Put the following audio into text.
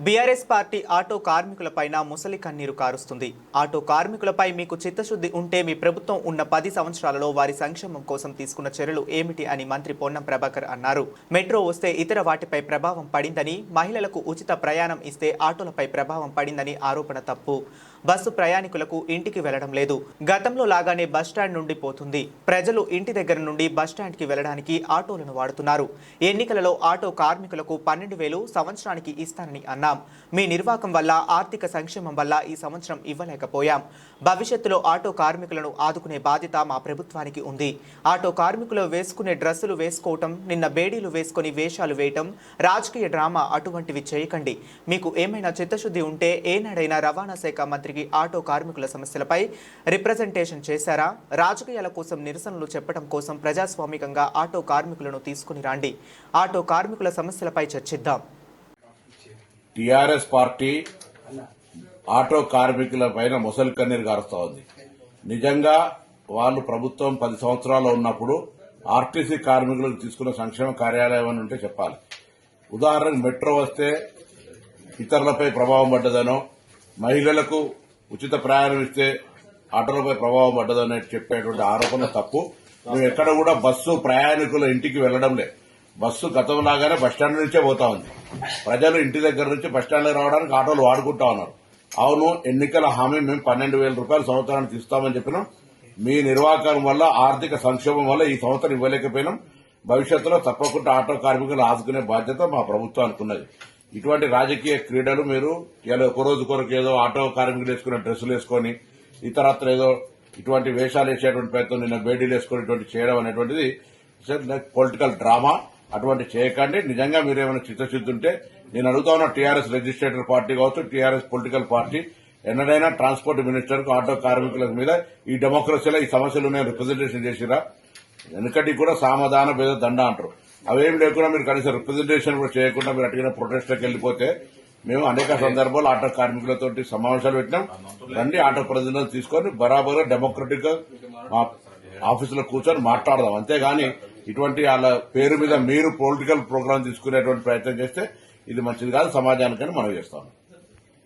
BRS party auto కార్మికులపైన ముసలి కన్నీరు కారుస్తుంది. Auto కార్మికులపై మీకు చిత్తశుద్ధి ఉంటే మీ ప్రభుత్వం ఉన్న 10 సంవత్సరాలలో వారి సంక్షేమం కోసం తీసుకున్న చర్యలు ఏమిటి అని మంత్రి పొన్నం ప్రభాకర్ అన్నారు. మెట్రో వస్తే ఇతర వాటిపై ప్రభావం పడిందని, మహిళలకు ఉచిత ప్రయాణం ఇస్తే ఆటోలపై ప్రభావం పడిందని ఆరోపణ తప్పు. బస్సు ప్రయాణికులకు ఇంటికి వెళ్లడం లేదు. గతంలో లాగానే బస్టాండ్ నుండి పోతుంది. ప్రజలు ఇంటి దగ్గర నుండి బస్టాండ్కి వెళ్లడానికి ఆటోలను వాడుతున్నారు. ఎన్నికలలో ఆటో కార్మికులకు 12,000 సంవత్సరానికి ఇస్తానని అన్నాం. మీ నిర్వాకం వల్ల, ఆర్థిక సంక్షేమం వల్ల ఈ సంవత్సరం ఇవ్వలేకపోయాం. భవిష్యత్తులో ఆటో కార్మికులను ఆదుకునే బాధ్యత మా ప్రభుత్వానికి ఉంది. ఆటో కార్మికులు వేసుకునే డ్రెస్సులు వేసుకోవటం, నిన్న బేడీలు వేసుకుని వేషాలు వేయటం, రాజకీయ డ్రామా అటువంటివి చేయకండి. మీకు ఏమైనా చిత్తశుద్ధి ఉంటే ఏనాడైనా రవాణా శాఖ మంత్రికి ఆటో కార్మికుల సమస్యలపై రిప్రజెంటేషన్ చేశారా? రాజకీయాల కోసం నిరసనలు చెప్పడం కోసం ప్రజాస్వామికంగా ఆటో కార్మికులను తీసుకుని రండి. ఆటో కార్మికుల సమస్యలపై చర్చిద్దాం. టీఆర్ఎస్ పార్టీ ఆటో కార్మికుల పైన ముసలి కన్నీరు కారుస్తా ఉంది. నిజంగా వాళ్ళు ప్రభుత్వం 10 సంవత్సరాలు ఉన్నప్పుడు ఆర్టీసీ కార్మికులకు తీసుకున్న సంక్షేమ కార్యాలయం అని ఉంటే చెప్పాలి. ఉదాహరణకు మెట్రో వస్తే ఇతరులపై ప్రభావం పడ్డదనో, మహిళలకు ఉచిత ప్రయాణం ఇస్తే ఆటోలపై ప్రభావం పడ్డదనే చెప్పేటువంటి ఆరోపణ తప్పు. మేము ఎక్కడ కూడా బస్సు ప్రయాణికుల ఇంటికి వెళ్లడం లేదు. బస్సు గతంలాగానే బస్టాండ్ నుంచే పోతా ఉంది. ప్రజలు ఇంటి దగ్గర నుంచి బస్టాండ్కి రావడానికి ఆటోలు వాడుకుంటా ఉన్నారు. అవును, ఎన్నికల హామీ మేము 12,000 రూపాయలు సంవత్సరానికి ఇస్తామని చెప్పినాం. మీ నిర్వాహకం వల్ల, ఆర్థిక సంక్షోభం వల్ల ఈ సంవత్సరం ఇవ్వలేకపోయినాం. భవిష్యత్తులో తప్పకుండా ఆటో కార్మికులు ఆదుకునే బాధ్యత మా ప్రభుత్వానికి ఉన్నది. ఇటువంటి రాజకీయ క్రీడలు మీరు ఒక రోజు కొరకు ఏదో ఆటో కార్మికులు వేసుకునే డ్రెస్సులు వేసుకుని ఇతరత్ర ఏదో ఇటువంటి వేషాలు వేసేటువంటి ప్రయత్నం, నిన్న బేడీలు వేసుకుని ఇటువంటి చేయడం అనేటువంటిది పొలిటికల్ డ్రామా. అటువంటి చేయకండి. నిజంగా మీరేమైనా చిత్తశుద్ధి ఉంటే నేను అడుగుతా ఉన్న టీఆర్ఎస్ రిజిస్ట్రేటర్ పార్టీ కావచ్చు, టీఆర్ఎస్ పొలిటికల్ పార్టీ ఎన్నడైనా ట్రాన్స్పోర్ట్ మినిస్టర్ కు ఆటో కార్మికుల మీద ఈ డెమోక్రసీలో ఈ సమస్యలు రిప్రజెంటేషన్ చేసిరా? వెనుకటి కూడా సామధాన భేద దండ అంటారు. అవేం లేకుండా మీరు కనీసం రిప్రజెంటేషన్ కూడా చేయకుండా మీరు అడిగిన ప్రొటెస్ట్లకు వెళ్లిపోతే మేము అనేక సందర్భాలు ఆటో కార్మికులతో సమావేశాలు పెట్టినాం. రండి, ఆటో ప్రతినిధులను తీసుకొని బరాబర్ డెమోక్రటిక్ మా ఆఫీసులో కూర్చొని మాట్లాడదాం. అంతేగాని ఇటువంటి వాళ్ళ పేరు మీద మీరు పొలిటికల్ ప్రోగ్రాం తీసుకునేటువంటి ప్రయత్నం చేస్తే ఇది మంచిది కాదు సమాజానికని మనం చేస్తాం.